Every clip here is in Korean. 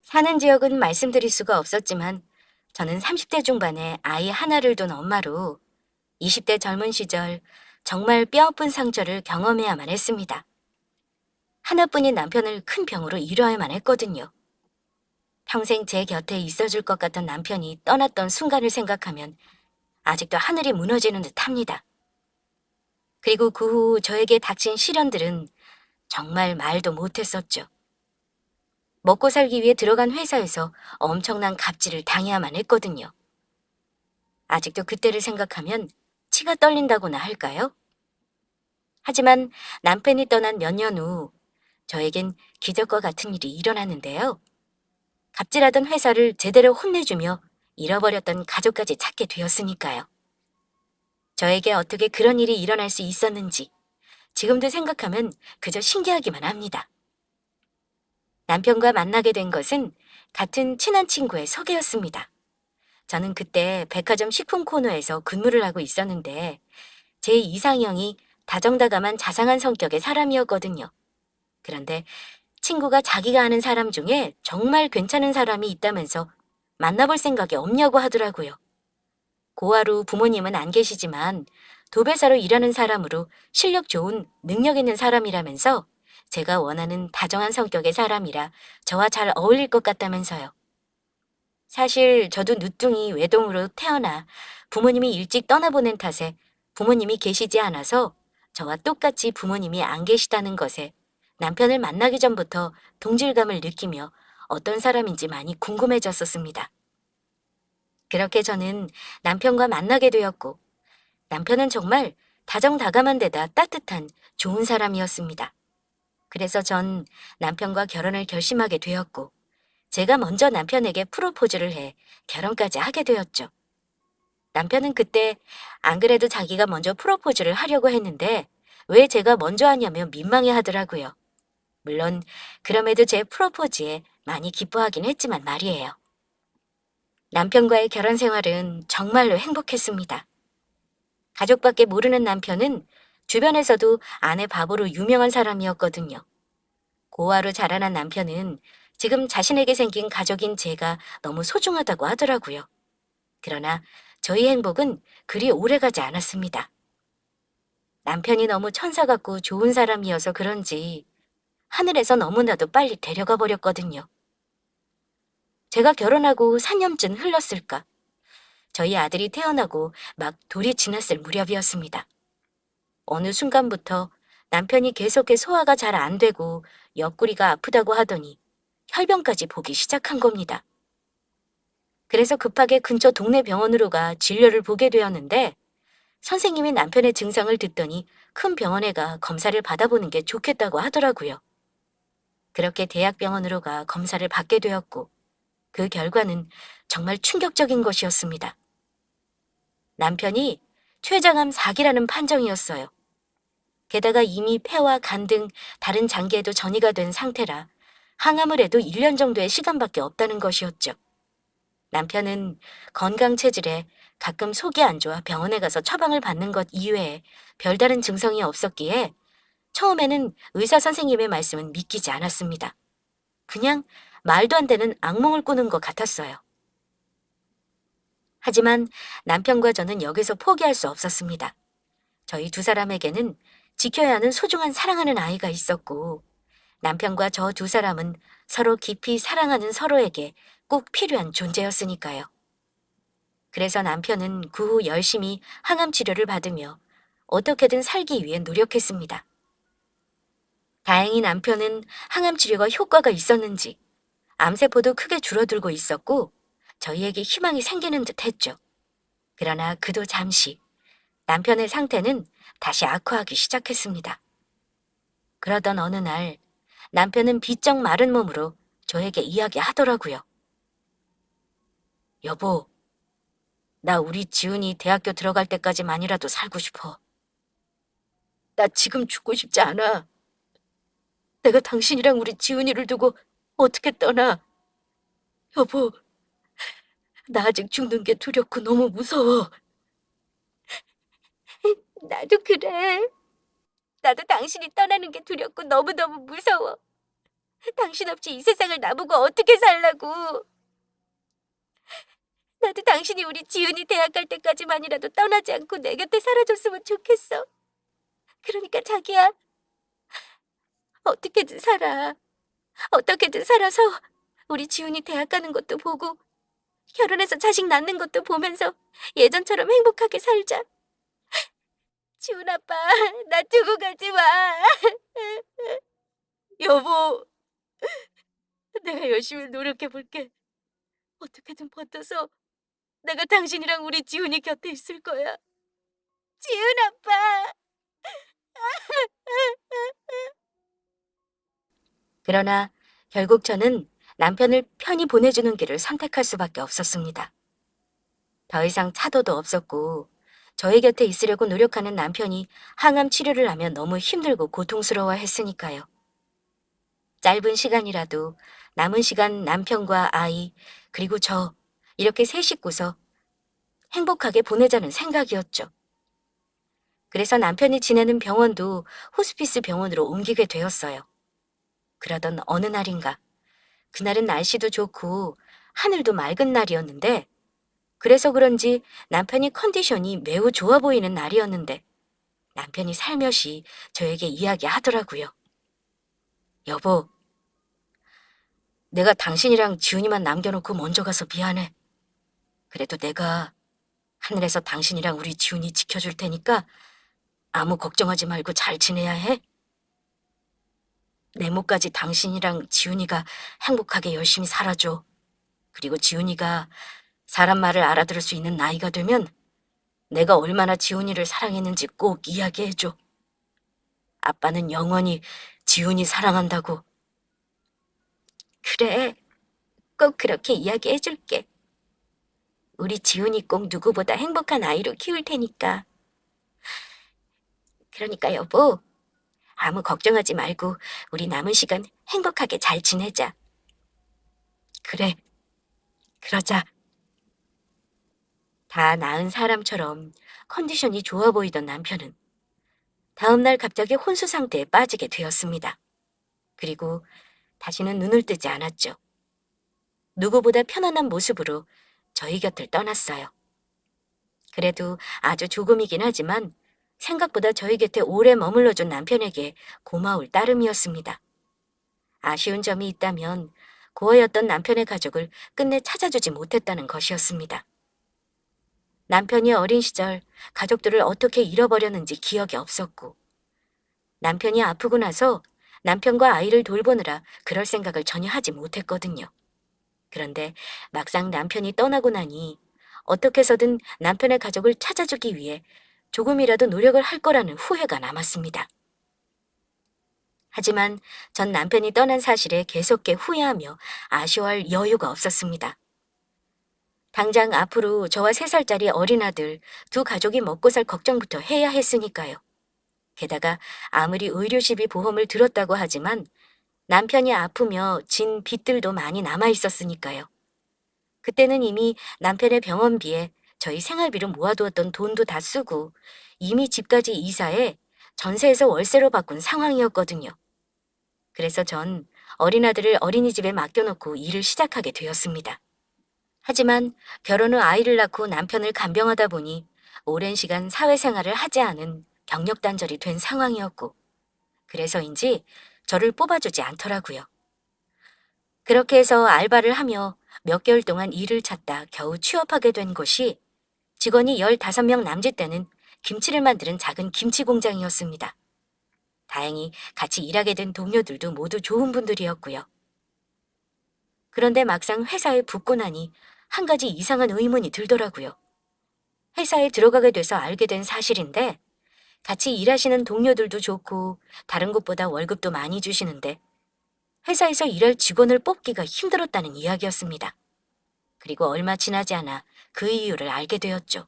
사는 지역은 말씀드릴 수가 없었지만 저는 30대 중반에 아이 하나를 둔 엄마로 20대 젊은 시절 정말 뼈아픈 상처를 경험해야만 했습니다. 하나뿐인 남편을 큰 병으로 잃어야만 했거든요. 평생 제 곁에 있어줄 것 같던 남편이 떠났던 순간을 생각하면 아직도 하늘이 무너지는 듯 합니다. 그리고 그 후 저에게 닥친 시련들은 정말 말도 못했었죠. 먹고 살기 위해 들어간 회사에서 엄청난 갑질을 당해야만 했거든요. 아직도 그때를 생각하면 치가 떨린다고나 할까요? 하지만 남편이 떠난 몇 년 후 저에겐 기적과 같은 일이 일어났는데요. 갑질하던 회사를 제대로 혼내주며 잃어버렸던 가족까지 찾게 되었으니까요. 저에게 어떻게 그런 일이 일어날 수 있었는지 지금도 생각하면 그저 신기하기만 합니다. 남편과 만나게 된 것은 같은 친한 친구의 소개였습니다. 저는 그때 백화점 식품 코너에서 근무를 하고 있었는데 제 이상형이 다정다감한 자상한 성격의 사람이었거든요. 그런데 친구가 자기가 아는 사람 중에 정말 괜찮은 사람이 있다면서 만나볼 생각이 없냐고 하더라고요. 고아로 부모님은 안 계시지만 도배사로 일하는 사람으로 실력 좋은 능력 있는 사람이라면서 제가 원하는 다정한 성격의 사람이라 저와 잘 어울릴 것 같다면서요. 사실 저도 늦둥이 외동으로 태어나 부모님이 일찍 떠나보낸 탓에 부모님이 계시지 않아서 저와 똑같이 부모님이 안 계시다는 것에 남편을 만나기 전부터 동질감을 느끼며 어떤 사람인지 많이 궁금해졌었습니다. 그렇게 저는 남편과 만나게 되었고 남편은 정말 다정다감한 데다 따뜻한 좋은 사람이었습니다. 그래서 전 남편과 결혼을 결심하게 되었고 제가 먼저 남편에게 프로포즈를 해 결혼까지 하게 되었죠. 남편은 그때 안 그래도 자기가 먼저 프로포즈를 하려고 했는데 왜 제가 먼저 하냐며 민망해 하더라고요. 물론 그럼에도 제 프로포즈에 많이 기뻐하긴 했지만 말이에요. 남편과의 결혼 생활은 정말로 행복했습니다. 가족밖에 모르는 남편은 주변에서도 아내 바보로 유명한 사람이었거든요. 고아로 자라난 남편은 지금 자신에게 생긴 가족인 제가 너무 소중하다고 하더라고요. 그러나 저희 행복은 그리 오래가지 않았습니다. 남편이 너무 천사 같고 좋은 사람이어서 그런지 하늘에서 너무나도 빨리 데려가 버렸거든요. 제가 결혼하고 4년쯤 흘렀을까? 저희 아들이 태어나고 막 돌이 지났을 무렵이었습니다. 어느 순간부터 남편이 계속해 소화가 잘 안 되고 옆구리가 아프다고 하더니 혈변까지 보기 시작한 겁니다. 그래서 급하게 근처 동네 병원으로 가 진료를 보게 되었는데 선생님이 남편의 증상을 듣더니 큰 병원에 가 검사를 받아보는 게 좋겠다고 하더라고요. 그렇게 대학병원으로 가 검사를 받게 되었고 그 결과는 정말 충격적인 것이었습니다. 남편이 췌장암 4기라는 판정이었어요. 게다가 이미 폐와 간 등 다른 장기에도 전이가 된 상태라 항암을 해도 1년 정도의 시간밖에 없다는 것이었죠. 남편은 건강 체질에 가끔 속이 안 좋아 병원에 가서 처방을 받는 것 이외에 별다른 증상이 없었기에 처음에는 의사 선생님의 말씀은 믿기지 않았습니다. 그냥 말도 안 되는 악몽을 꾸는 것 같았어요. 하지만 남편과 저는 여기서 포기할 수 없었습니다. 저희 두 사람에게는 지켜야 하는 소중한 사랑하는 아이가 있었고 남편과 저 두 사람은 서로 깊이 사랑하는 서로에게 꼭 필요한 존재였으니까요. 그래서 남편은 그 후 열심히 항암 치료를 받으며 어떻게든 살기 위해 노력했습니다. 다행히 남편은 항암 치료가 효과가 있었는지 암세포도 크게 줄어들고 있었고 저희에게 희망이 생기는 듯 했죠. 그러나 그도 잠시 남편의 상태는 다시 악화하기 시작했습니다. 그러던 어느 날 남편은 비쩍 마른 몸으로 저에게 이야기하더라고요. 여보, 나 우리 지훈이 대학교 들어갈 때까지만이라도 살고 싶어. 나 지금 죽고 싶지 않아. 내가 당신이랑 우리 지훈이를 두고 어떻게 떠나? 여보, 나 아직 죽는 게 두렵고 너무 무서워. 나도 그래. 나도 당신이 떠나는 게 두렵고 너무너무 무서워. 당신 없이 이 세상을 나보고 어떻게 살라고. 나도 당신이 우리 지은이 대학 갈 때까지만이라도 떠나지 않고 내 곁에 살아줬으면 좋겠어. 그러니까 자기야, 어떻게든 살아. 어떻게든 살아서 우리 지훈이 대학 가는 것도 보고 결혼해서 자식 낳는 것도 보면서 예전처럼 행복하게 살자. 지훈 아빠, 나 두고 가지 마. 여보, 내가 열심히 노력해 볼게. 어떻게든 버텨서 내가 당신이랑 우리 지훈이 곁에 있을 거야. 지훈 아빠. 그러나 결국 저는 남편을 편히 보내주는 길을 선택할 수밖에 없었습니다. 더 이상 차도도 없었고 저희 곁에 있으려고 노력하는 남편이 항암 치료를 하며 너무 힘들고 고통스러워 했으니까요. 짧은 시간이라도 남은 시간 남편과 아이 그리고 저 이렇게 세 식구서 행복하게 보내자는 생각이었죠. 그래서 남편이 지내는 병원도 호스피스 병원으로 옮기게 되었어요. 그러던 어느 날인가 그날은 날씨도 좋고 하늘도 맑은 날이었는데 그래서 그런지 남편이 컨디션이 매우 좋아 보이는 날이었는데 남편이 살며시 저에게 이야기하더라고요. 여보, 내가 당신이랑 지훈이만 남겨놓고 먼저 가서 미안해. 그래도 내가 하늘에서 당신이랑 우리 지훈이 지켜줄 테니까 아무 걱정하지 말고 잘 지내야 해. 내 몫까지 당신이랑 지훈이가 행복하게 열심히 살아줘. 그리고 지훈이가 사람 말을 알아들을 수 있는 나이가 되면 내가 얼마나 지훈이를 사랑했는지 꼭 이야기해줘. 아빠는 영원히 지훈이 사랑한다고. 그래, 꼭 그렇게 이야기해줄게. 우리 지훈이 꼭 누구보다 행복한 아이로 키울 테니까. 그러니까 여보, 아무 걱정하지 말고 우리 남은 시간 행복하게 잘 지내자. 그래, 그러자. 다 나은 사람처럼 컨디션이 좋아 보이던 남편은 다음날 갑자기 혼수 상태에 빠지게 되었습니다. 그리고 다시는 눈을 뜨지 않았죠. 누구보다 편안한 모습으로 저희 곁을 떠났어요. 그래도 아주 조금이긴 하지만 생각보다 저희 곁에 오래 머물러준 남편에게 고마울 따름이었습니다. 아쉬운 점이 있다면 고아였던 남편의 가족을 끝내 찾아주지 못했다는 것이었습니다. 남편이 어린 시절 가족들을 어떻게 잃어버렸는지 기억이 없었고 남편이 아프고 나서 남편과 아이를 돌보느라 그럴 생각을 전혀 하지 못했거든요. 그런데 막상 남편이 떠나고 나니 어떻게 해서든 남편의 가족을 찾아주기 위해 조금이라도 노력을 할 거라는 후회가 남았습니다. 하지만 전 남편이 떠난 사실에 계속해 후회하며 아쉬워할 여유가 없었습니다. 당장 앞으로 저와 3살짜리 어린아들 두 가족이 먹고 살 걱정부터 해야 했으니까요. 게다가 아무리 의료시비 보험을 들었다고 하지만 남편이 아프며 진 빚들도 많이 남아 있었으니까요. 그때는 이미 남편의 병원비에 저희 생활비로 모아두었던 돈도 다 쓰고 이미 집까지 이사해 전세에서 월세로 바꾼 상황이었거든요. 그래서 전 어린아들을 어린이집에 맡겨놓고 일을 시작하게 되었습니다. 하지만 결혼 후 아이를 낳고 남편을 간병하다 보니 오랜 시간 사회생활을 하지 않은 경력 단절이 된 상황이었고 그래서인지 저를 뽑아주지 않더라고요. 그렇게 해서 알바를 하며 몇 개월 동안 일을 찾다 겨우 취업하게 된 곳이 직원이 15명 남짓되는 김치를 만드는 작은 김치 공장이었습니다. 다행히 같이 일하게 된 동료들도 모두 좋은 분들이었고요. 그런데 막상 회사에 붙고 나니 한 가지 이상한 의문이 들더라고요. 회사에 들어가게 돼서 알게 된 사실인데 같이 일하시는 동료들도 좋고 다른 곳보다 월급도 많이 주시는데 회사에서 일할 직원을 뽑기가 힘들었다는 이야기였습니다. 그리고 얼마 지나지 않아 그 이유를 알게 되었죠.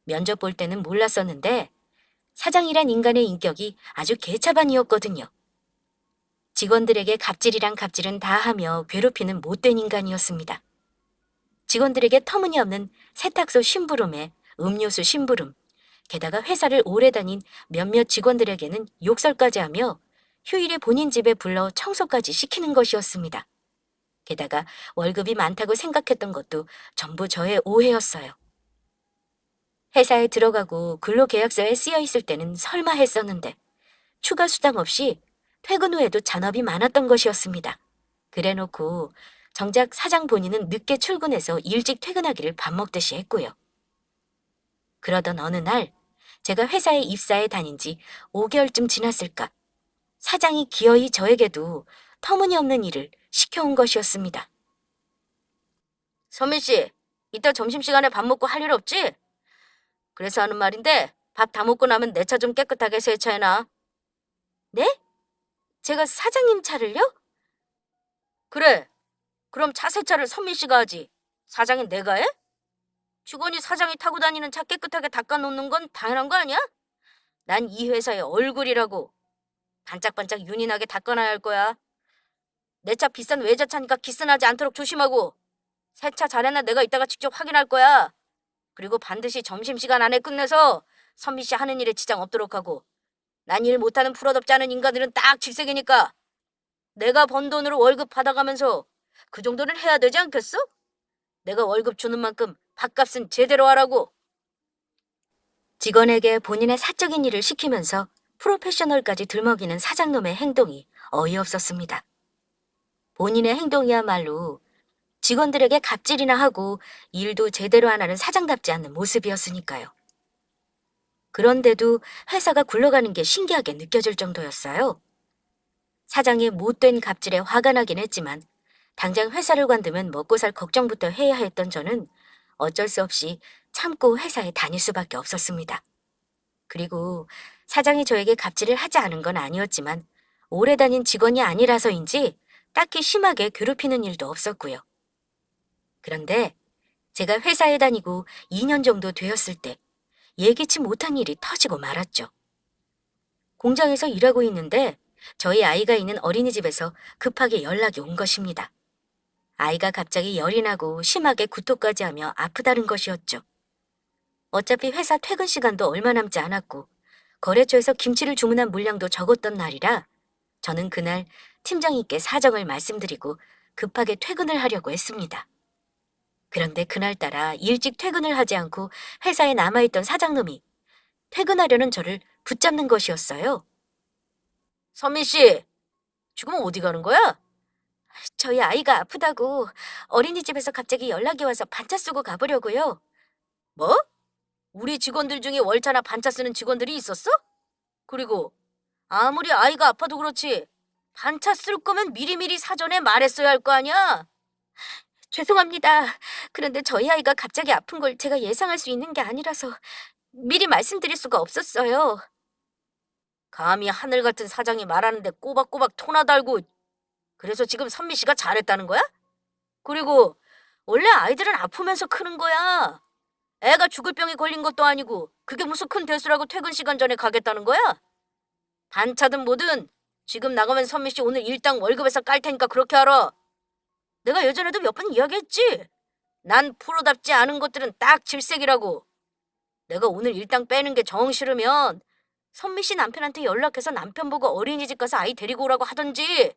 면접 볼 때는 몰랐었는데 사장이란 인간의 인격이 아주 개차반이었거든요. 직원들에게 갑질이란 갑질은 다 하며 괴롭히는 못된 인간이었습니다. 직원들에게 터무니없는 세탁소 심부름에 음료수 심부름, 게다가 회사를 오래 다닌 몇몇 직원들에게는 욕설까지 하며 휴일에 본인 집에 불러 청소까지 시키는 것이었습니다. 게다가 월급이 많다고 생각했던 것도 전부 저의 오해였어요. 회사에 들어가고 근로계약서에 쓰여 있을 때는 설마 했었는데 추가 수당 없이 퇴근 후에도 잔업이 많았던 것이었습니다. 그래놓고 정작 사장 본인은 늦게 출근해서 일찍 퇴근하기를 밥 먹듯이 했고요. 그러던 어느 날 제가 회사에 입사해 다닌 지 5개월쯤 지났을까 사장이 기어이 저에게도 터무니없는 일을 시켜온 것이었습니다. 선민 씨, 이따 점심시간에 밥 먹고 할 일 없지? 그래서 하는 말인데 밥 다 먹고 나면 내 차 좀 깨끗하게 세차해놔. 네? 제가 사장님 차를요? 그래. 그럼 차 세차를 선민 씨가 하지. 사장인 내가 해? 직원이 사장이 타고 다니는 차 깨끗하게 닦아놓는 건 당연한 거 아니야? 난 이 회사의 얼굴이라고. 반짝반짝 윤이 나게 닦아놔야 할 거야. 내 차 비싼 외제차니까 기스나지 않도록 조심하고. 세차 잘했나 내가 이따가 직접 확인할 거야. 그리고 반드시 점심시간 안에 끝내서 선미 씨 하는 일에 지장 없도록 하고. 난 일 못하는 프로답지 않은 인간들은 딱 질색이니까 내가 번 돈으로 월급 받아가면서 그 정도는 해야 되지 않겠어? 내가 월급 주는 만큼 밥값은 제대로 하라고. 직원에게 본인의 사적인 일을 시키면서 프로페셔널까지 들먹이는 사장놈의 행동이 어이없었습니다. 본인의 행동이야말로 직원들에게 갑질이나 하고 일도 제대로 안 하는 사장답지 않는 모습이었으니까요. 그런데도 회사가 굴러가는 게 신기하게 느껴질 정도였어요. 사장의 못된 갑질에 화가 나긴 했지만 당장 회사를 관두면 먹고 살 걱정부터 해야 했던 저는 어쩔 수 없이 참고 회사에 다닐 수밖에 없었습니다. 그리고 사장이 저에게 갑질을 하지 않은 건 아니었지만 오래 다닌 직원이 아니라서인지 딱히 심하게 괴롭히는 일도 없었고요. 그런데 제가 회사에 다니고 2년 정도 되었을 때 예기치 못한 일이 터지고 말았죠. 공장에서 일하고 있는데 저희 아이가 있는 어린이집에서 급하게 연락이 온 것입니다. 아이가 갑자기 열이 나고 심하게 구토까지 하며 아프다는 것이었죠. 어차피 회사 퇴근 시간도 얼마 남지 않았고 거래처에서 김치를 주문한 물량도 적었던 날이라 저는 그날 팀장님께 사정을 말씀드리고 급하게 퇴근을 하려고 했습니다. 그런데 그날따라 일찍 퇴근을 하지 않고 회사에 남아있던 사장놈이 퇴근하려는 저를 붙잡는 것이었어요. 선민 씨, 지금 어디 가는 거야? 저희 아이가 아프다고 어린이집에서 갑자기 연락이 와서 반차 쓰고 가보려고요. 뭐? 우리 직원들 중에 월차나 반차 쓰는 직원들이 있었어? 그리고 아무리 아이가 아파도 그렇지 반차 쓸 거면 미리미리 사전에 말했어야 할 거 아니야? 죄송합니다. 그런데 저희 아이가 갑자기 아픈 걸 제가 예상할 수 있는 게 아니라서 미리 말씀드릴 수가 없었어요. 감히 하늘 같은 사장이 말하는데 꼬박꼬박 토나 달고 그래서 지금 선미 씨가 잘했다는 거야? 그리고 원래 아이들은 아프면서 크는 거야. 애가 죽을 병에 걸린 것도 아니고 그게 무슨 큰 대수라고 퇴근 시간 전에 가겠다는 거야? 반차든 뭐든 지금 나가면 선미 씨 오늘 일당 월급에서 깔 테니까 그렇게 알아. 내가 예전에도 몇 번 이야기했지. 난 프로답지 않은 것들은 딱 질색이라고. 내가 오늘 일당 빼는 게 정 싫으면 선미 씨 남편한테 연락해서 남편 보고 어린이집 가서 아이 데리고 오라고 하던지.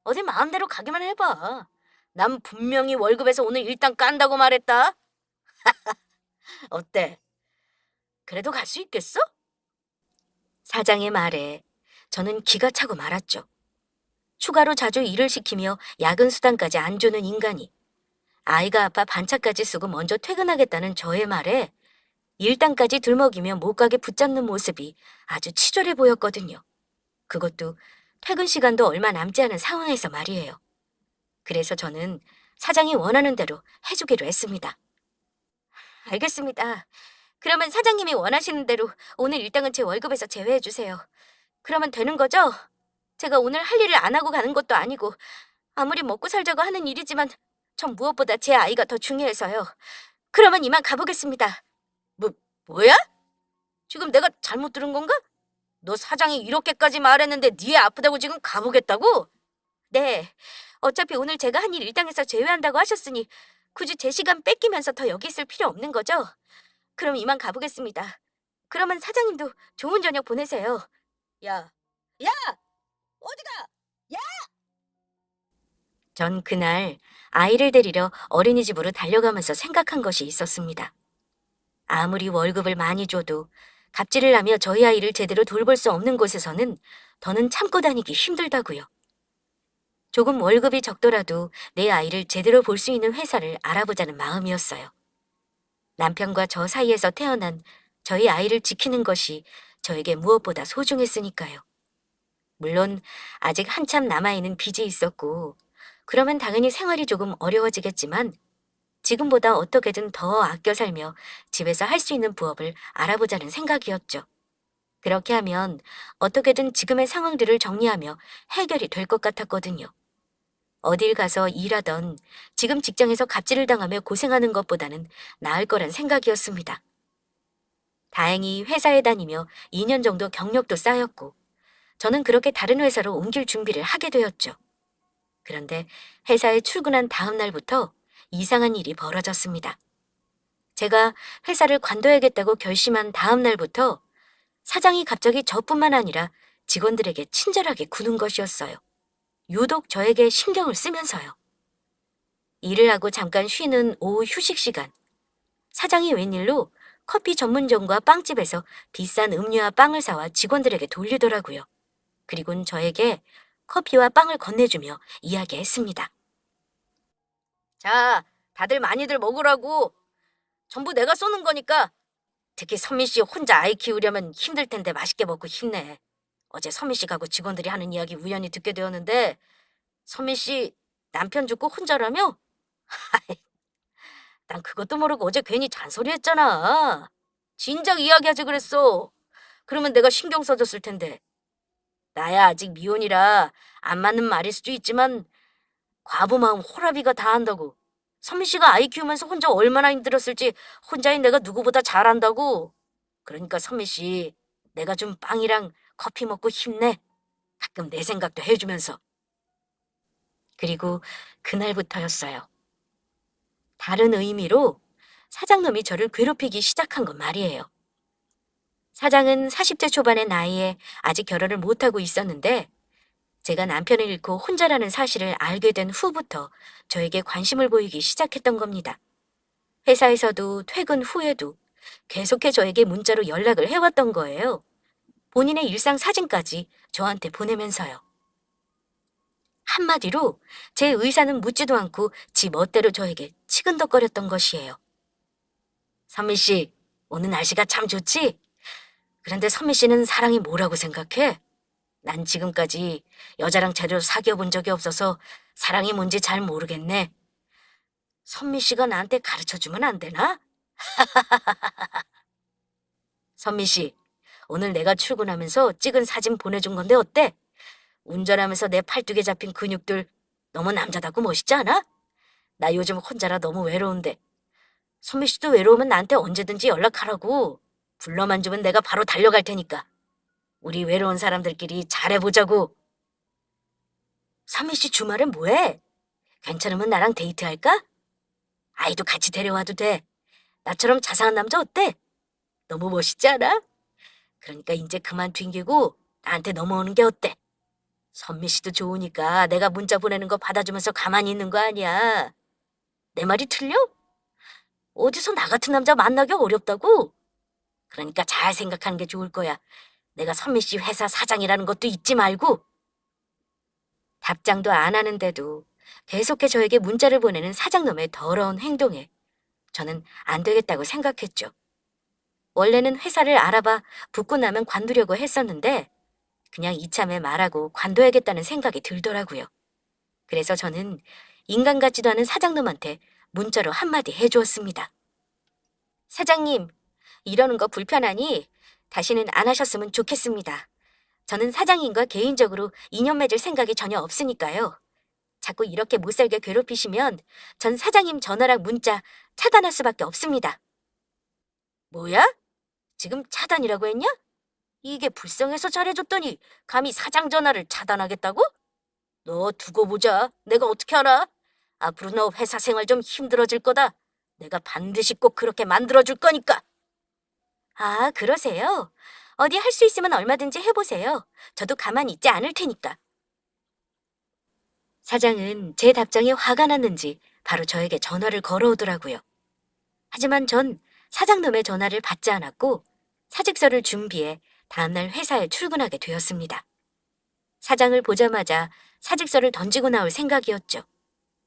어디 마음대로 가기만 해봐. 난 분명히 월급에서 오늘 일당 깐다고 말했다. 어때? 그래도 갈 수 있겠어? 사장의 말에 저는 기가 차고 말았죠. 추가로 자주 일을 시키며 야근 수당까지 안 주는 인간이 아이가 아파 반차까지 쓰고 먼저 퇴근하겠다는 저의 말에 일당까지 들먹이며 못 가게 붙잡는 모습이 아주 치졸해 보였거든요. 그것도 퇴근 시간도 얼마 남지 않은 상황에서 말이에요. 그래서 저는 사장이 원하는 대로 해주기로 했습니다. 알겠습니다. 그러면 사장님이 원하시는 대로 오늘 일당은 제 월급에서 제외해 주세요. 그러면 되는 거죠? 제가 오늘 할 일을 안 하고 가는 것도 아니고 아무리 먹고 살자고 하는 일이지만 전 무엇보다 제 아이가 더 중요해서요. 그러면 이만 가보겠습니다. 뭐야? 지금 내가 잘못 들은 건가? 너 사장이 이렇게까지 말했는데 네 애 아프다고 지금 가보겠다고? 네. 어차피 오늘 제가 한 일 일당에서 제외한다고 하셨으니 굳이 제 시간 뺏기면서 더 여기 있을 필요 없는 거죠? 그럼 이만 가보겠습니다. 그러면 사장님도 좋은 저녁 보내세요. 야, 야! 전 그날 아이를 데리러 어린이집으로 달려가면서 생각한 것이 있었습니다. 아무리 월급을 많이 줘도 갑질을 하며 저희 아이를 제대로 돌볼 수 없는 곳에서는 더는 참고 다니기 힘들다고요. 조금 월급이 적더라도 내 아이를 제대로 볼 수 있는 회사를 알아보자는 마음이었어요. 남편과 저 사이에서 태어난 저희 아이를 지키는 것이 저에게 무엇보다 소중했으니까요. 물론 아직 한참 남아있는 빚이 있었고, 그러면 당연히 생활이 조금 어려워지겠지만 지금보다 어떻게든 더 아껴 살며 집에서 할 수 있는 부업을 알아보자는 생각이었죠. 그렇게 하면 어떻게든 지금의 상황들을 정리하며 해결이 될 것 같았거든요. 어딜 가서 일하던 지금 직장에서 갑질을 당하며 고생하는 것보다는 나을 거란 생각이었습니다. 다행히 회사에 다니며 2년 정도 경력도 쌓였고 저는 그렇게 다른 회사로 옮길 준비를 하게 되었죠. 그런데 회사에 출근한 다음 날부터 이상한 일이 벌어졌습니다. 제가 회사를 관둬야겠다고 결심한 다음 날부터 사장이 갑자기 저뿐만 아니라 직원들에게 친절하게 구는 것이었어요. 유독 저에게 신경을 쓰면서요. 일을 하고 잠깐 쉬는 오후 휴식 시간, 사장이 웬일로 커피 전문점과 빵집에서 비싼 음료와 빵을 사와 직원들에게 돌리더라고요. 그리고는 저에게 커피와 빵을 건네주며 이야기했습니다. 자, 다들 많이들 먹으라고. 전부 내가 쏘는 거니까. 특히 선미 씨 혼자 아이 키우려면 힘들 텐데 맛있게 먹고 힘내. 어제 선미 씨하고 직원들이 하는 이야기 우연히 듣게 되었는데 선미 씨 남편 죽고 혼자라며? 난 그것도 모르고 어제 괜히 잔소리했잖아. 진작 이야기하지 그랬어. 그러면 내가 신경 써줬을 텐데. 나야 아직 미혼이라 안 맞는 말일 수도 있지만 과부 마음 호라비가 다 한다고. 선미 씨가 아이 키우면서 혼자 얼마나 힘들었을지 혼자인 내가 누구보다 잘 안다고. 그러니까 선미 씨, 내가 좀 빵이랑 커피 먹고 힘내. 가끔 내 생각도 해주면서. 그리고 그날부터였어요. 다른 의미로 사장놈이 저를 괴롭히기 시작한 건 말이에요. 사장은 40대 초반의 나이에 아직 결혼을 못하고 있었는데 제가 남편을 잃고 혼자라는 사실을 알게 된 후부터 저에게 관심을 보이기 시작했던 겁니다. 회사에서도 퇴근 후에도 계속해 저에게 문자로 연락을 해왔던 거예요. 본인의 일상 사진까지 저한테 보내면서요. 한마디로 제 의사는 묻지도 않고 지 멋대로 저에게 치근덕거렸던 것이에요. 선미 씨, 오늘 날씨가 참 좋지? 그런데 선미 씨는 사랑이 뭐라고 생각해? 난 지금까지 여자랑 제대로 사귀어 본 적이 없어서 사랑이 뭔지 잘 모르겠네. 선미 씨가 나한테 가르쳐주면 안 되나? 선미 씨, 오늘 내가 출근하면서 찍은 사진 보내준 건데 어때? 운전하면서 내 팔뚝에 잡힌 근육들 너무 남자답고 멋있지 않아? 나 요즘 혼자라 너무 외로운데. 선미 씨도 외로우면 나한테 언제든지 연락하라고. 불러만 주면 내가 바로 달려갈 테니까. 우리 외로운 사람들끼리 잘해보자고. 선미 씨 주말엔 뭐해? 괜찮으면 나랑 데이트할까? 아이도 같이 데려와도 돼. 나처럼 자상한 남자 어때? 너무 멋있지 않아? 그러니까 이제 그만 튕기고 나한테 넘어오는 게 어때? 선미 씨도 좋으니까 내가 문자 보내는 거 받아주면서 가만히 있는 거 아니야. 내 말이 틀려? 어디서 나 같은 남자 만나기 어렵다고? 그러니까 잘 생각하는 게 좋을 거야. 내가 선미 씨 회사 사장이라는 것도 잊지 말고. 답장도 안 하는데도 계속해 저에게 문자를 보내는 사장놈의 더러운 행동에 저는 안 되겠다고 생각했죠. 원래는 회사를 알아봐 붙고 나면 관두려고 했었는데 그냥 이참에 말하고 관둬야겠다는 생각이 들더라고요. 그래서 저는 인간 같지도 않은 사장님한테 문자로 한마디 해주었습니다. 사장님, 이러는 거 불편하니 다시는 안 하셨으면 좋겠습니다. 저는 사장님과 개인적으로 인연 맺을 생각이 전혀 없으니까요. 자꾸 이렇게 못살게 괴롭히시면 전 사장님 전화랑 문자 차단할 수밖에 없습니다. 뭐야? 지금 차단이라고 했냐? 이게 불쌍해서 잘해줬더니 감히 사장 전화를 차단하겠다고? 너 두고 보자. 내가 어떻게 알아? 앞으로 너 회사 생활 좀 힘들어질 거다. 내가 반드시 꼭 그렇게 만들어줄 거니까. 아, 그러세요? 어디 할 수 있으면 얼마든지 해보세요. 저도 가만히 있지 않을 테니까. 사장은 제 답장에 화가 났는지 바로 저에게 전화를 걸어오더라고요. 하지만 전 사장놈의 전화를 받지 않았고 사직서를 준비해 다음날 회사에 출근하게 되었습니다. 사장을 보자마자 사직서를 던지고 나올 생각이었죠.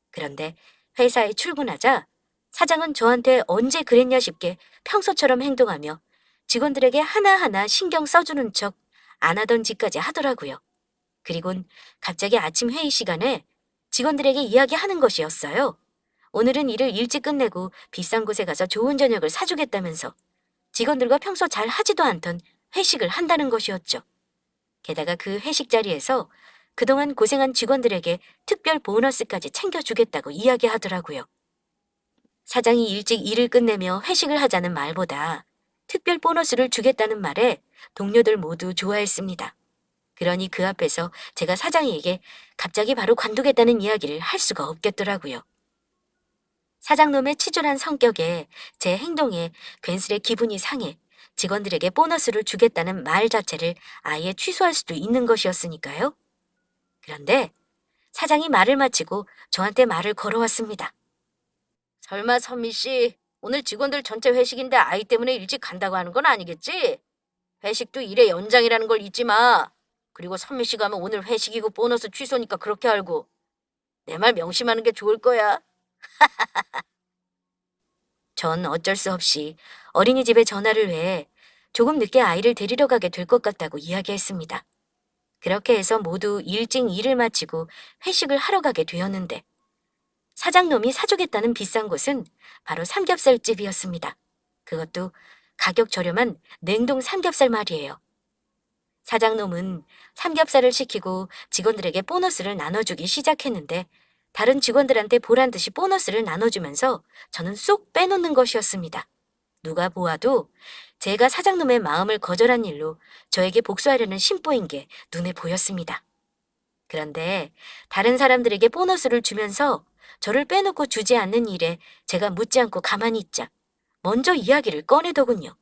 그런데 회사에 출근하자 사장은 저한테 언제 그랬냐 싶게 평소처럼 행동하며 직원들에게 하나하나 신경 써주는 척 안 하던 짓까지 하더라고요. 그리곤 갑자기 아침 회의 시간에 직원들에게 이야기하는 것이었어요. 오늘은 일을 일찍 끝내고 비싼 곳에 가서 좋은 저녁을 사주겠다면서 직원들과 평소 잘 하지도 않던 회식을 한다는 것이었죠. 게다가 그 회식 자리에서 그동안 고생한 직원들에게 특별 보너스까지 챙겨주겠다고 이야기하더라고요. 사장이 일찍 일을 끝내며 회식을 하자는 말보다 특별 보너스를 주겠다는 말에 동료들 모두 좋아했습니다. 그러니 그 앞에서 제가 사장에게 갑자기 바로 관두겠다는 이야기를 할 수가 없겠더라고요. 사장놈의 치졸한 성격에 제 행동에 괜스레 기분이 상해 직원들에게 보너스를 주겠다는 말 자체를 아예 취소할 수도 있는 것이었으니까요. 그런데 사장이 말을 마치고 저한테 말을 걸어왔습니다. 설마 선미 씨, 오늘 직원들 전체 회식인데 아이 때문에 일찍 간다고 하는 건 아니겠지? 회식도 일의 연장이라는 걸 잊지 마. 그리고 선미 씨 가면 오늘 회식이고 보너스 취소니까 그렇게 알고. 내 말 명심하는 게 좋을 거야. 전 어쩔 수 없이 어린이집에 전화를 해 조금 늦게 아이를 데리러 가게 될 것 같다고 이야기했습니다. 그렇게 해서 모두 일찍 일을 마치고 회식을 하러 가게 되었는데 사장놈이 사주겠다는 비싼 곳은 바로 삼겹살집이었습니다. 그것도 가격 저렴한 냉동 삼겹살 말이에요. 사장놈은 삼겹살을 시키고 직원들에게 보너스를 나눠주기 시작했는데 다른 직원들한테 보란 듯이 보너스를 나눠주면서 저는 쏙 빼놓는 것이었습니다. 누가 보아도 제가 사장놈의 마음을 거절한 일로 저에게 복수하려는 심보인 게 눈에 보였습니다. 그런데 다른 사람들에게 보너스를 주면서 저를 빼놓고 주지 않는 일에 제가 묻지 않고 가만히 있자 먼저 이야기를 꺼내더군요.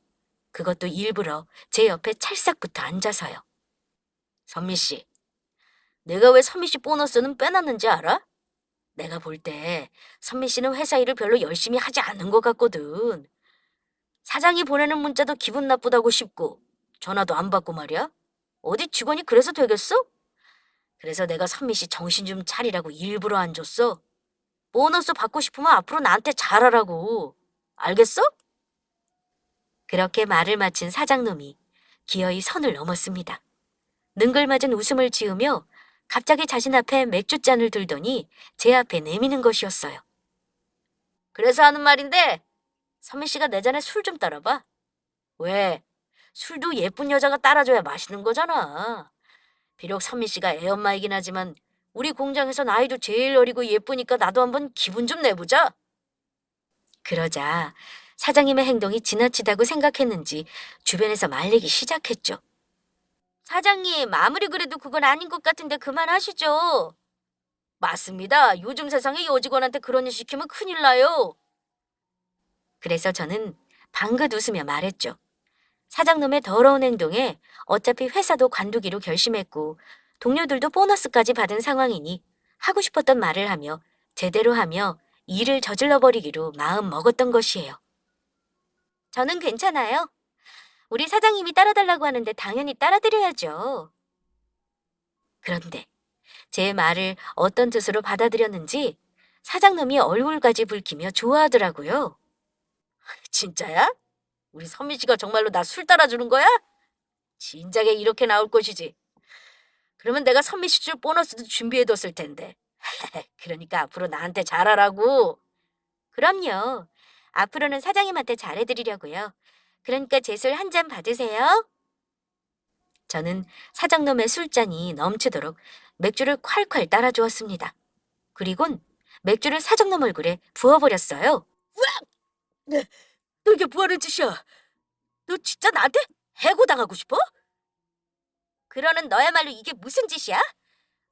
그것도 일부러 제 옆에 찰싹부터 앉아서요. 선미 씨, 내가 왜 선미 씨 보너스는 빼놨는지 알아? 내가 볼 때 선미 씨는 회사 일을 별로 열심히 하지 않는 것 같거든. 사장이 보내는 문자도 기분 나쁘다고 싶고 전화도 안 받고 말이야. 어디 직원이 그래서 되겠어? 그래서 내가 선미 씨 정신 좀 차리라고 일부러 안 줬어. 보너스 받고 싶으면 앞으로 나한테 잘하라고. 알겠어? 그렇게 말을 마친 사장놈이 기어이 선을 넘었습니다. 능글맞은 웃음을 지으며 갑자기 자신 앞에 맥주잔을 들더니 제 앞에 내미는 것이었어요. 그래서 하는 말인데 선미 씨가 내 잔에 술 좀 따라봐. 왜? 술도 예쁜 여자가 따라줘야 맛있는 거잖아. 비록 선미 씨가 애엄마이긴 하지만 우리 공장에선 아이도 제일 어리고 예쁘니까 나도 한번 기분 좀 내보자. 그러자 사장님의 행동이 지나치다고 생각했는지 주변에서 말리기 시작했죠. 사장님, 아무리 그래도 그건 아닌 것 같은데 그만하시죠. 맞습니다. 요즘 세상에 여직원한테 그런 일 시키면 큰일 나요. 그래서 저는 방긋 웃으며 말했죠. 사장놈의 더러운 행동에 어차피 회사도 관두기로 결심했고 동료들도 보너스까지 받은 상황이니 하고 싶었던 말을 하며 제대로 하며 일을 저질러 버리기로 마음 먹었던 것이에요. 저는 괜찮아요. 우리 사장님이 따라달라고 하는데 당연히 따라드려야죠. 그런데 제 말을 어떤 뜻으로 받아들였는지 사장님이 얼굴까지 붉히며 좋아하더라고요. 진짜야? 우리 선미 씨가 정말로 나 술 따라주는 거야? 진작에 이렇게 나올 것이지. 그러면 내가 선미 씨 줄 보너스도 준비해뒀을 텐데. 그러니까 앞으로 나한테 잘하라고. 그럼요. 앞으로는 사장님한테 잘해드리려고요. 그러니까 제 술 한 잔 받으세요. 저는 사장놈의 술잔이 넘치도록 맥주를 콸콸 따라주었습니다. 그리곤 맥주를 사장놈 얼굴에 부어버렸어요. 네, 너 이게 뭐하는 짓이야? 너 진짜 나한테 해고당하고 싶어? 그러는 너야말로 이게 무슨 짓이야?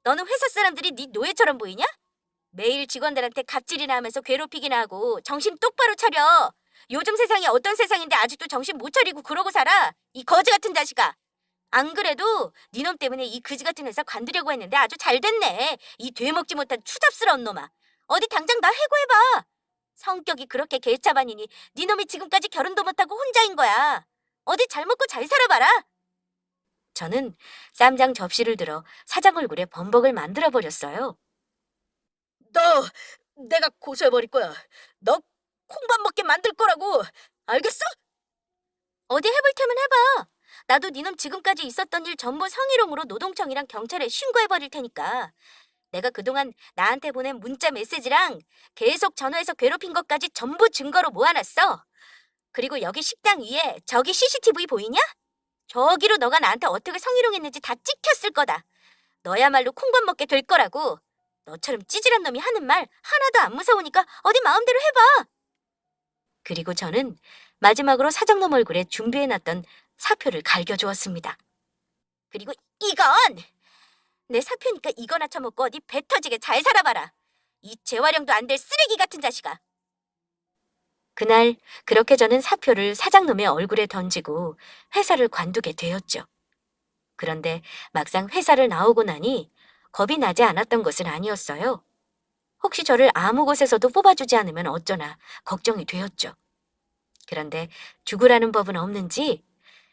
너는 회사 사람들이 네 노예처럼 보이냐? 매일 직원들한테 갑질이나 하면서 괴롭히기나 하고 정신 똑바로 차려. 요즘 세상이 어떤 세상인데 아직도 정신 못 차리고 그러고 살아. 이 거지 같은 자식아. 안 그래도 니놈 때문에 이 그지 같은 회사 관두려고 했는데 아주 잘 됐네. 이 되먹지 못한 추잡스러운 놈아. 어디 당장 나 해고해봐. 성격이 그렇게 개차반이니 니놈이 지금까지 결혼도 못하고 혼자인 거야. 어디 잘 먹고 잘 살아봐라. 저는 쌈장 접시를 들어 사장 얼굴에 범벅을 만들어 버렸어요. 너 내가 고소해버릴 거야. 너 콩밥 먹게 만들 거라고. 알겠어? 어디 해볼 테면 해봐. 나도 니놈 지금까지 있었던 일 전부 성희롱으로 노동청이랑 경찰에 신고해버릴 테니까. 내가 그동안 나한테 보낸 문자 메시지랑 계속 전화해서 괴롭힌 것까지 전부 증거로 모아놨어. 그리고 여기 식당 위에 저기 CCTV 보이냐? 저기로 너가 나한테 어떻게 성희롱했는지 다 찍혔을 거다. 너야말로 콩밥 먹게 될 거라고. 너처럼 찌질한 놈이 하는 말 하나도 안 무서우니까 어디 마음대로 해봐. 그리고 저는 마지막으로 사장놈 얼굴에 준비해놨던 사표를 갈겨주었습니다. 그리고 이건 내 사표니까 이거나 처먹고 어디 배 터지게 잘 살아봐라. 이 재활용도 안 될 쓰레기 같은 자식아. 그날 그렇게 저는 사표를 사장놈의 얼굴에 던지고 회사를 관두게 되었죠. 그런데 막상 회사를 나오고 나니 겁이 나지 않았던 것은 아니었어요. 혹시 저를 아무 곳에서도 뽑아주지 않으면 어쩌나 걱정이 되었죠. 그런데 죽으라는 법은 없는지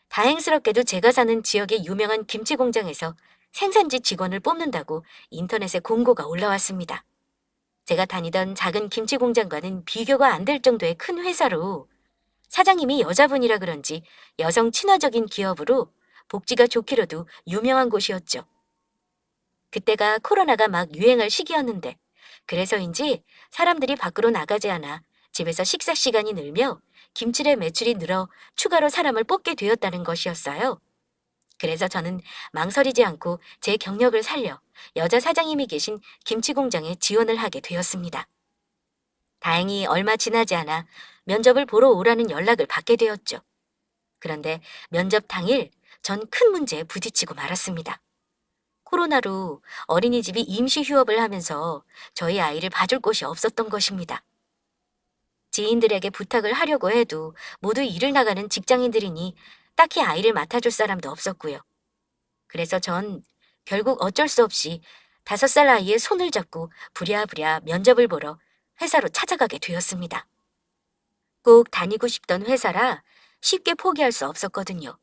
다행스럽게도 제가 사는 지역의 유명한 김치 공장에서 생산지 직원을 뽑는다고 인터넷에 공고가 올라왔습니다. 제가 다니던 작은 김치 공장과는 비교가 안 될 정도의 큰 회사로 사장님이 여자분이라 그런지 여성 친화적인 기업으로 복지가 좋기로도 유명한 곳이었죠. 그때가 코로나가 막 유행할 시기였는데 그래서인지 사람들이 밖으로 나가지 않아 집에서 식사 시간이 늘며 김치의 매출이 늘어 추가로 사람을 뽑게 되었다는 것이었어요. 그래서 저는 망설이지 않고 제 경력을 살려 여자 사장님이 계신 김치 공장에 지원을 하게 되었습니다. 다행히 얼마 지나지 않아 면접을 보러 오라는 연락을 받게 되었죠. 그런데 면접 당일 전 큰 문제에 부딪히고 말았습니다. 코로나로 어린이집이 임시 휴업을 하면서 저희 아이를 봐줄 곳이 없었던 것입니다. 지인들에게 부탁을 하려고 해도 모두 일을 나가는 직장인들이니 딱히 아이를 맡아줄 사람도 없었고요. 그래서 전 결국 어쩔 수 없이 5살 아이의 손을 잡고 부랴부랴 면접을 보러 회사로 찾아가게 되었습니다. 꼭 다니고 싶던 회사라 쉽게 포기할 수 없었거든요.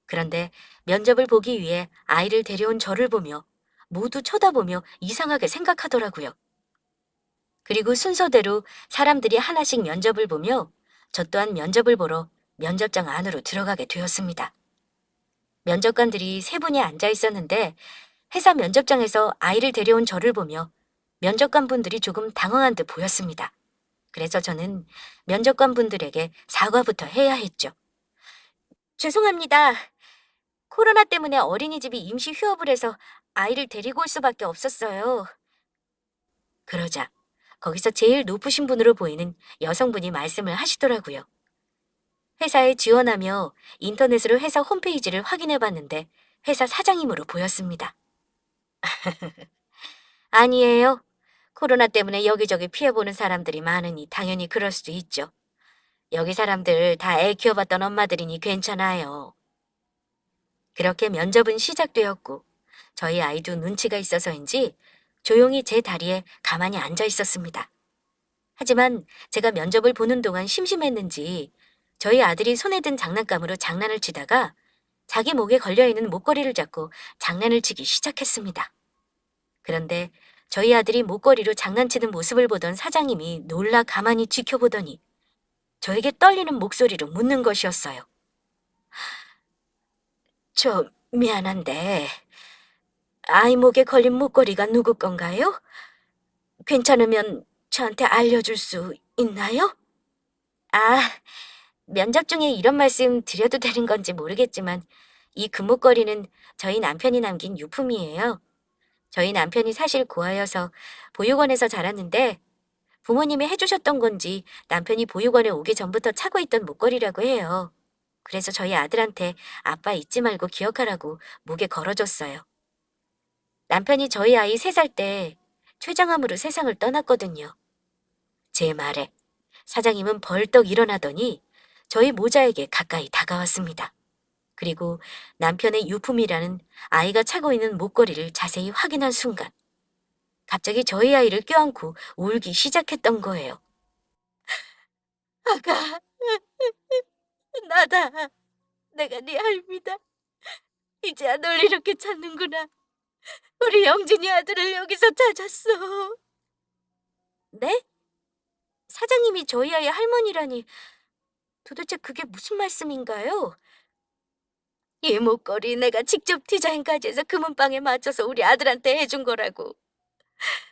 그런데 면접을 보기 위해 아이를 데려온 저를 보며 모두 쳐다보며 이상하게 생각하더라고요. 그리고 순서대로 사람들이 하나씩 면접을 보며 저 또한 면접을 보러 면접장 안으로 들어가게 되었습니다. 면접관들이 3분이 앉아 있었는데 회사 면접장에서 아이를 데려온 저를 보며 면접관 분들이 조금 당황한 듯 보였습니다. 그래서 저는 면접관 분들에게 사과부터 해야 했죠. 죄송합니다. 코로나 때문에 어린이집이 임시 휴업을 해서 아이를 데리고 올 수밖에 없었어요. 그러자 거기서 제일 높으신 분으로 보이는 여성분이 말씀을 하시더라고요. 회사에 지원하며 인터넷으로 회사 홈페이지를 확인해 봤는데 회사 사장님으로 보였습니다. 아니에요. 코로나 때문에 여기저기 피해보는 사람들이 많으니 당연히 그럴 수도 있죠. 여기 사람들 다 애 키워봤던 엄마들이니 괜찮아요. 그렇게 면접은 시작되었고 저희 아이도 눈치가 있어서인지 조용히 제 다리에 가만히 앉아 있었습니다. 하지만 제가 면접을 보는 동안 심심했는지 저희 아들이 손에 든 장난감으로 장난을 치다가 자기 목에 걸려있는 목걸이를 잡고 장난을 치기 시작했습니다. 그런데 저희 아들이 목걸이로 장난치는 모습을 보던 사장님이 놀라 가만히 지켜보더니 저에게 떨리는 목소리로 묻는 것이었어요. 저 미안한데 아이 목에 걸린 목걸이가 누구 건가요? 괜찮으면 저한테 알려줄 수 있나요? 아, 면접 중에 이런 말씀 드려도 되는 건지 모르겠지만 이 금목걸이는 저희 남편이 남긴 유품이에요. 저희 남편이 사실 고아여서 보육원에서 자랐는데 부모님이 해주셨던 건지 남편이 보육원에 오기 전부터 차고 있던 목걸이라고 해요. 그래서 저희 아들한테 아빠 잊지 말고 기억하라고 목에 걸어줬어요. 남편이 저희 아이 3살 때 췌장암으로 세상을 떠났거든요. 제 말에 사장님은 벌떡 일어나더니 저희 모자에게 가까이 다가왔습니다. 그리고 남편의 유품이라는 아이가 차고 있는 목걸이를 자세히 확인한 순간 갑자기 저희 아이를 껴안고 울기 시작했던 거예요. 아가, 나다. 내가 네 할미다. 이제야 널 이렇게 찾는구나. 우리 영진이 아들을 여기서 찾았어. 네? 사장님이 저희 아이 할머니라니 도대체 그게 무슨 말씀인가요? 이 목걸이 내가 직접 디자인까지 해서 금은방에 맞춰서 우리 아들한테 해준 거라고.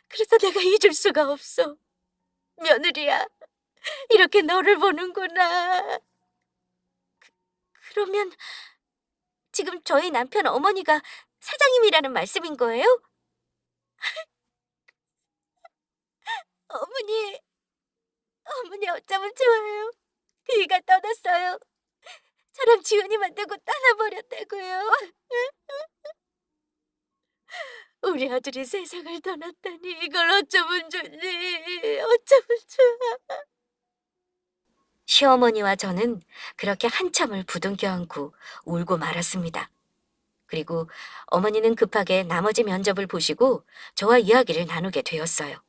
그래서 내가 잊을 수가 없어. 며느리야, 이렇게 너를 보는구나. 그러면 지금 저희 남편 어머니가 사장님이라는 말씀인 거예요? 어머니, 어머니 어쩌면 좋아요. 그이가 떠났어요. 저랑 지훈이만 두고 떠나버렸다고요. 우리 아들이 세상을 떠났다니 이걸 어쩌면 좋니? 어쩌면 좋아. 시어머니와 저는 그렇게 한참을 부둥켜 안고 울고 말았습니다. 그리고 어머니는 급하게 나머지 면접을 보시고 저와 이야기를 나누게 되었어요.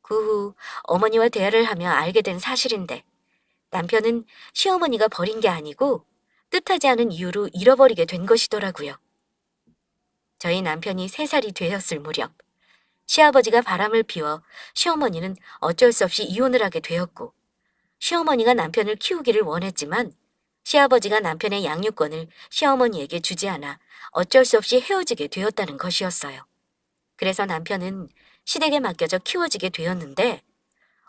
그 후 어머니와 대화를 하며 알게 된 사실인데 남편은 시어머니가 버린 게 아니고 뜻하지 않은 이유로 잃어버리게 된 것이더라고요. 저희 남편이 3살이 되었을 무렵 시아버지가 바람을 피워 시어머니는 어쩔 수 없이 이혼을 하게 되었고 시어머니가 남편을 키우기를 원했지만 시아버지가 남편의 양육권을 시어머니에게 주지 않아 어쩔 수 없이 헤어지게 되었다는 것이었어요. 그래서 남편은 시댁에 맡겨져 키워지게 되었는데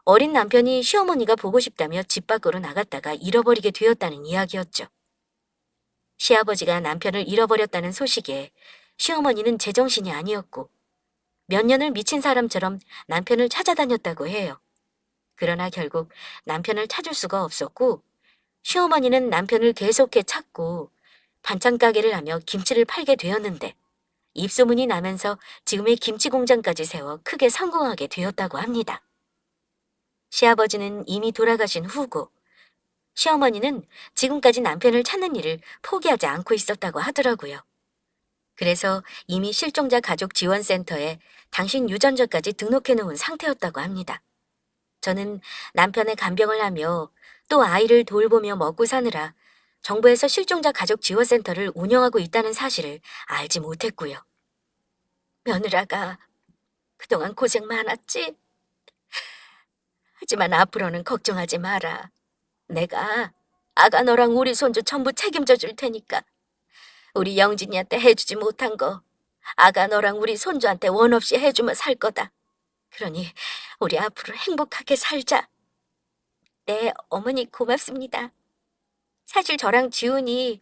어린 남편이 시어머니가 보고 싶다며 집 밖으로 나갔다가 잃어버리게 되었다는 이야기였죠. 시아버지가 남편을 잃어버렸다는 소식에 시어머니는 제정신이 아니었고 몇 년을 미친 사람처럼 남편을 찾아다녔다고 해요. 그러나 결국 남편을 찾을 수가 없었고 시어머니는 남편을 계속해 찾고 반찬 가게를 하며 김치를 팔게 되었는데 입소문이 나면서 지금의 김치 공장까지 세워 크게 성공하게 되었다고 합니다. 시아버지는 이미 돌아가신 후고 시어머니는 지금까지 남편을 찾는 일을 포기하지 않고 있었다고 하더라고요. 그래서 이미 실종자 가족 지원센터에 당신 유전자까지 등록해 놓은 상태였다고 합니다. 저는 남편의 간병을 하며 또 아이를 돌보며 먹고 사느라 정부에서 실종자 가족 지원센터를 운영하고 있다는 사실을 알지 못했고요. 며느라가 그동안 고생 많았지? 하지만 앞으로는 걱정하지 마라. 내가 아가 너랑 우리 손주 전부 책임져 줄 테니까 우리 영진이한테 해주지 못한 거 아가 너랑 우리 손주한테 원 없이 해주며 살 거다. 그러니 우리 앞으로 행복하게 살자. 네, 어머니 고맙습니다. 사실 저랑 지훈이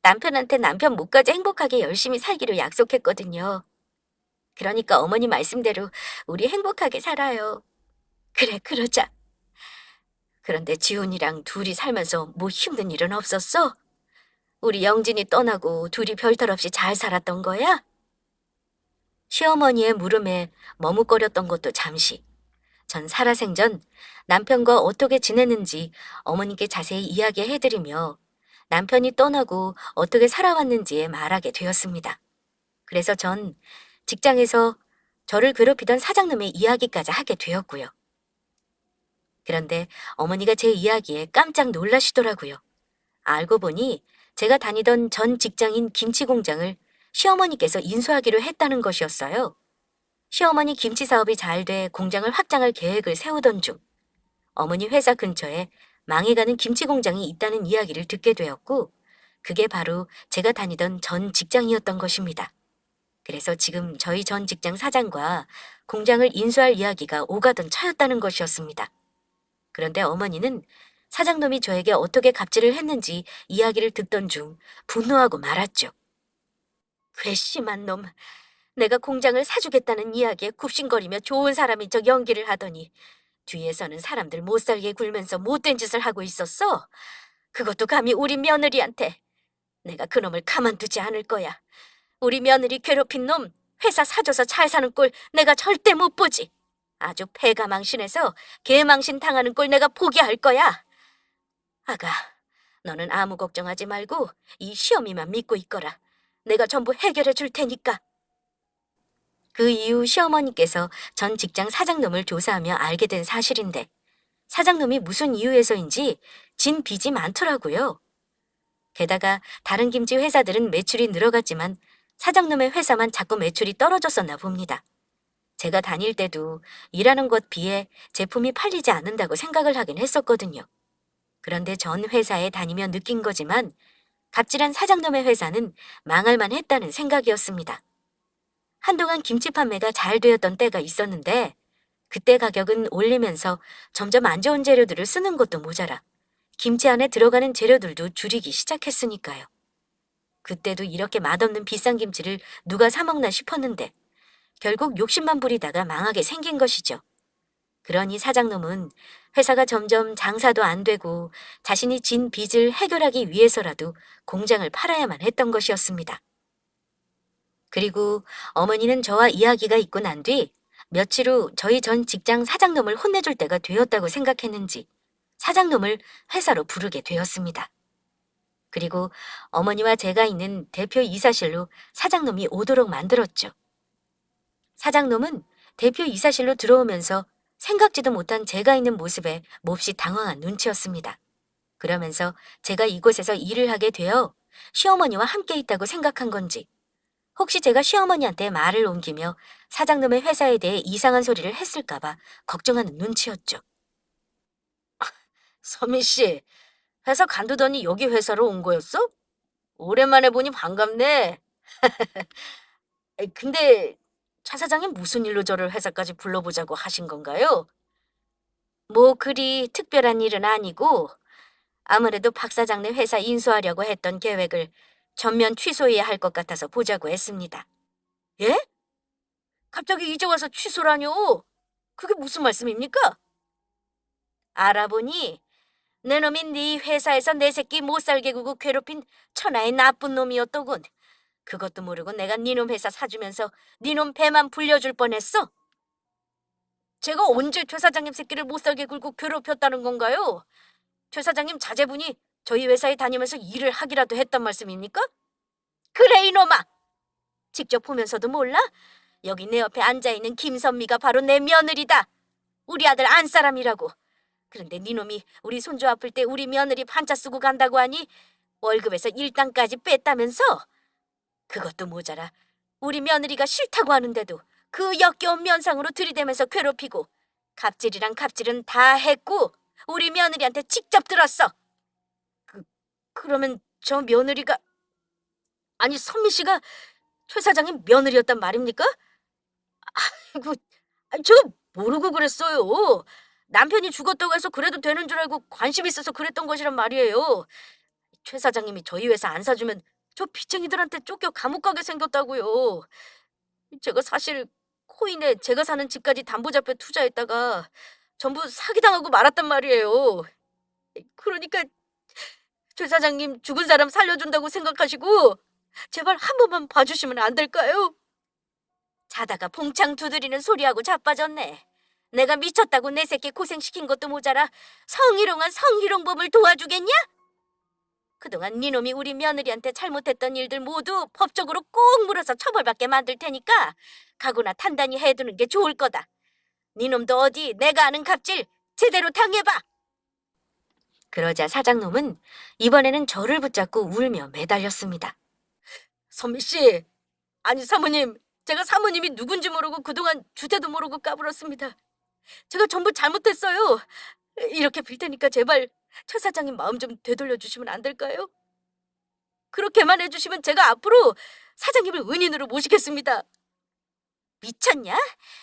남편한테 남편 목까지 행복하게 열심히 살기로 약속했거든요. 그러니까 어머니 말씀대로 우리 행복하게 살아요. 그래, 그러자. 그런데 지훈이랑 둘이 살면서 뭐 힘든 일은 없었어? 우리 영진이 떠나고 둘이 별탈 없이 잘 살았던 거야? 시어머니의 물음에 머뭇거렸던 것도 잠시. 전 살아생전 남편과 어떻게 지냈는지 어머니께 자세히 이야기해드리며 남편이 떠나고 어떻게 살아왔는지에 말하게 되었습니다. 그래서 전 직장에서 저를 괴롭히던 사장님의 이야기까지 하게 되었고요. 그런데 어머니가 제 이야기에 깜짝 놀라시더라고요. 알고 보니 제가 다니던 전 직장인 김치 공장을 시어머니께서 인수하기로 했다는 것이었어요. 시어머니 김치 사업이 잘 돼 공장을 확장할 계획을 세우던 중 어머니 회사 근처에 망해가는 김치 공장이 있다는 이야기를 듣게 되었고 그게 바로 제가 다니던 전 직장이었던 것입니다. 그래서 지금 저희 전 직장 사장과 공장을 인수할 이야기가 오가던 차였다는 것이었습니다. 그런데 어머니는 사장놈이 저에게 어떻게 갑질을 했는지 이야기를 듣던 중 분노하고 말았죠. 괘씸한 놈. 내가 공장을 사주겠다는 이야기에 굽신거리며 좋은 사람인 척 연기를 하더니 뒤에서는 사람들 못살게 굴면서 못된 짓을 하고 있었어. 그것도 감히 우리 며느리한테. 내가 그놈을 가만두지 않을 거야. 우리 며느리 괴롭힌 놈 회사 사줘서 잘 사는 꼴 내가 절대 못 보지. 아주 패가 망신해서 개망신 당하는 꼴 내가 포기할 거야. 아가, 너는 아무 걱정하지 말고 이 시어미만 믿고 있거라. 내가 전부 해결해 줄 테니까. 그 이후 시어머니께서 전 직장 사장놈을 조사하며 알게 된 사실인데 사장놈이 무슨 이유에서인지 진 빚이 많더라고요. 게다가 다른 김치 회사들은 매출이 늘어갔지만 사장놈의 회사만 자꾸 매출이 떨어졌었나 봅니다. 제가 다닐 때도 일하는 것 비해 제품이 팔리지 않는다고 생각을 하긴 했었거든요. 그런데 전 회사에 다니며 느낀 거지만 갑질한 사장놈의 회사는 망할만 했다는 생각이었습니다. 한동안 김치 판매가 잘 되었던 때가 있었는데 그때 가격은 올리면서 점점 안 좋은 재료들을 쓰는 것도 모자라 김치 안에 들어가는 재료들도 줄이기 시작했으니까요. 그때도 이렇게 맛없는 비싼 김치를 누가 사 먹나 싶었는데 결국 욕심만 부리다가 망하게 생긴 것이죠. 그러니 사장놈은 회사가 점점 장사도 안 되고 자신이 진 빚을 해결하기 위해서라도 공장을 팔아야만 했던 것이었습니다. 그리고 어머니는 저와 이야기가 있고 난 뒤 며칠 후 저희 전 직장 사장놈을 혼내줄 때가 되었다고 생각했는지 사장놈을 회사로 부르게 되었습니다. 그리고 어머니와 제가 있는 대표 이사실로 사장놈이 오도록 만들었죠. 사장놈은 대표 이사실로 들어오면서 생각지도 못한 제가 있는 모습에 몹시 당황한 눈치였습니다. 그러면서 제가 이곳에서 일을 하게 되어 시어머니와 함께 있다고 생각한 건지 혹시 제가 시어머니한테 말을 옮기며 사장놈의 회사에 대해 이상한 소리를 했을까봐 걱정하는 눈치였죠. 서민 씨, 회사 간두더니 여기 회사로 온 거였어? 오랜만에 보니 반갑네. 근데 차 사장님 무슨 일로 저를 회사까지 불러보자고 하신 건가요? 뭐 그리 특별한 일은 아니고 아무래도 박 사장네 회사 인수하려고 했던 계획을 전면 취소해야 할 것 같아서 보자고 했습니다. 예? 갑자기 이제 와서 취소라뇨? 그게 무슨 말씀입니까? 알아보니 내 놈이 네 회사에서 내 새끼 못 살게 구고 괴롭힌 천하의 나쁜 놈이었더군. 그것도 모르고 내가 니놈 회사 사주면서 니놈 배만 불려줄 뻔했어. 제가 언제 최 사장님 새끼를 못 살게 굴고 괴롭혔다는 건가요? 최 사장님 자제분이 저희 회사에 다니면서 일을 하기라도 했단 말씀입니까? 그래 이놈아! 직접 보면서도 몰라? 여기 내 옆에 앉아있는 김선미가 바로 내 며느리다. 우리 아들 안사람이라고. 그런데 니놈이 우리 손주 아플 때 우리 며느리 반차 쓰고 간다고 하니 월급에서 일당까지 뺐다면서? 그것도 모자라 우리 며느리가 싫다고 하는데도 그 역겨운 면상으로 들이대면서 괴롭히고 갑질이랑 갑질은 다 했고 우리 며느리한테 직접 들었어. 그러면 저 며느리가 아니 선미 씨가 최 사장님 며느리였단 말입니까? 아이고, 저 모르고 그랬어요. 남편이 죽었다고 해서 그래도 되는 줄 알고 관심 있어서 그랬던 것이란 말이에요. 최 사장님이 저희 회사 안 사주면 저 빚쟁이들한테 쫓겨 감옥 가게 생겼다고요. 제가 사실 코인에 제가 사는 집까지 담보잡혀 투자했다가 전부 사기당하고 말았단 말이에요. 그러니까 최 사장님 죽은 사람 살려준다고 생각하시고 제발 한 번만 봐주시면 안 될까요? 자다가 봉창 두드리는 소리하고 자빠졌네. 내가 미쳤다고 내 새끼 고생시킨 것도 모자라 성희롱한 성희롱범을 도와주겠냐? 그동안 니놈이 우리 며느리한테 잘못했던 일들 모두 법적으로 꼭 물어서 처벌받게 만들 테니까 각오나 단단히 해두는 게 좋을 거다. 니놈도 어디 내가 아는 갑질 제대로 당해봐. 그러자 사장놈은 이번에는 저를 붙잡고 울며 매달렸습니다. 선미씨, 아니 사모님, 제가 사모님이 누군지 모르고 그동안 주제도 모르고 까불었습니다. 제가 전부 잘못했어요. 이렇게 빌 테니까 제발 최 사장님 마음 좀 되돌려 주시면 안 될까요? 그렇게만 해주시면 제가 앞으로 사장님을 은인으로 모시겠습니다. 미쳤냐?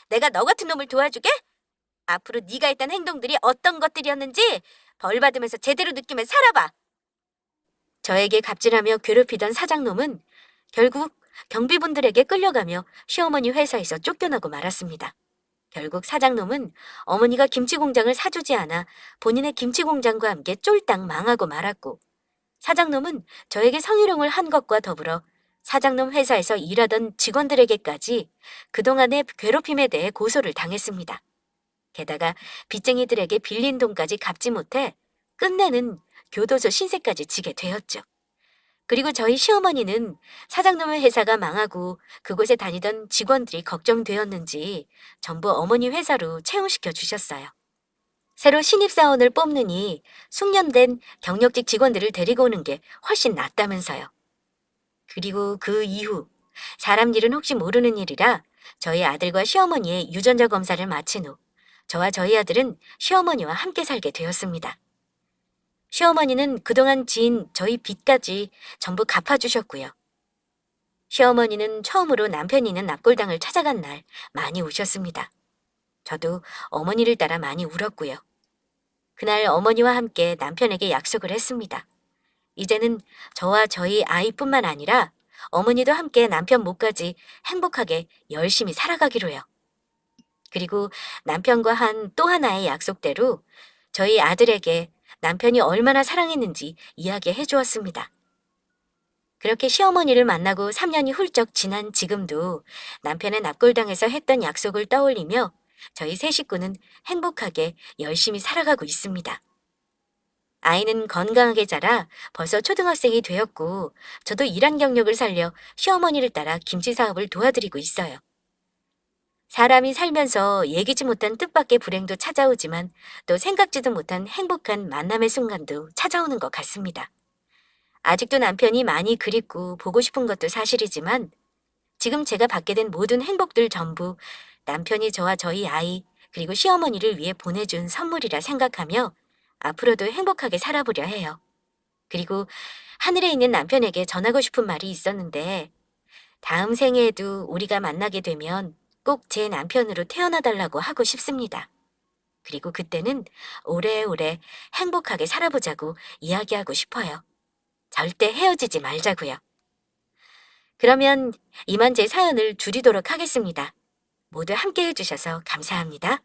내가 너 같은 놈을 도와주게? 앞으로 네가 했던 행동들이 어떤 것들이었는지 벌 받으면서 제대로 느끼며 살아봐. 저에게 갑질하며 괴롭히던 사장놈은 결국 경비분들에게 끌려가며 시어머니 회사에서 쫓겨나고 말았습니다. 결국 사장놈은 어머니가 김치 공장을 사주지 않아 본인의 김치 공장과 함께 쫄딱 망하고 말았고 사장놈은 저에게 성희롱을 한 것과 더불어 사장놈 회사에서 일하던 직원들에게까지 그동안의 괴롭힘에 대해 고소를 당했습니다. 게다가 빚쟁이들에게 빌린 돈까지 갚지 못해 끝내는 교도소 신세까지 지게 되었죠. 그리고 저희 시어머니는 사장님의 회사가 망하고 그곳에 다니던 직원들이 걱정되었는지 전부 어머니 회사로 채용시켜 주셨어요. 새로 신입사원을 뽑느니 숙련된 경력직 직원들을 데리고 오는 게 훨씬 낫다면서요. 그리고 그 이후 사람 일은 혹시 모르는 일이라 저희 아들과 시어머니의 유전자 검사를 마친 후 저와 저희 아들은 시어머니와 함께 살게 되었습니다. 시어머니는 그동안 지은 저희 빚까지 전부 갚아주셨고요. 시어머니는 처음으로 남편이 있는 납골당을 찾아간 날 많이 우셨습니다. 저도 어머니를 따라 많이 울었고요. 그날 어머니와 함께 남편에게 약속을 했습니다. 이제는 저와 저희 아이뿐만 아니라 어머니도 함께 남편 몫까지 행복하게 열심히 살아가기로요. 그리고 남편과 한 또 하나의 약속대로 저희 아들에게 남편이 얼마나 사랑했는지 이야기해 주었습니다. 그렇게 시어머니를 만나고 3년이 훌쩍 지난 지금도 남편의 납골당에서 했던 약속을 떠올리며 저희 세 식구는 행복하게 열심히 살아가고 있습니다. 아이는 건강하게 자라 벌써 초등학생이 되었고 저도 일한 경력을 살려 시어머니를 따라 김치 사업을 도와드리고 있어요. 사람이 살면서 예기치 못한 뜻밖의 불행도 찾아오지만 또 생각지도 못한 행복한 만남의 순간도 찾아오는 것 같습니다. 아직도 남편이 많이 그립고 보고 싶은 것도 사실이지만 지금 제가 받게 된 모든 행복들 전부 남편이 저와 저희 아이 그리고 시어머니를 위해 보내준 선물이라 생각하며 앞으로도 행복하게 살아보려 해요. 그리고 하늘에 있는 남편에게 전하고 싶은 말이 있었는데 다음 생에에도 우리가 만나게 되면 꼭 제 남편으로 태어나달라고 하고 싶습니다. 그리고 그때는 오래오래 행복하게 살아보자고 이야기하고 싶어요. 절대 헤어지지 말자고요. 그러면 이만 제 사연을 줄이도록 하겠습니다. 모두 함께 해주셔서 감사합니다.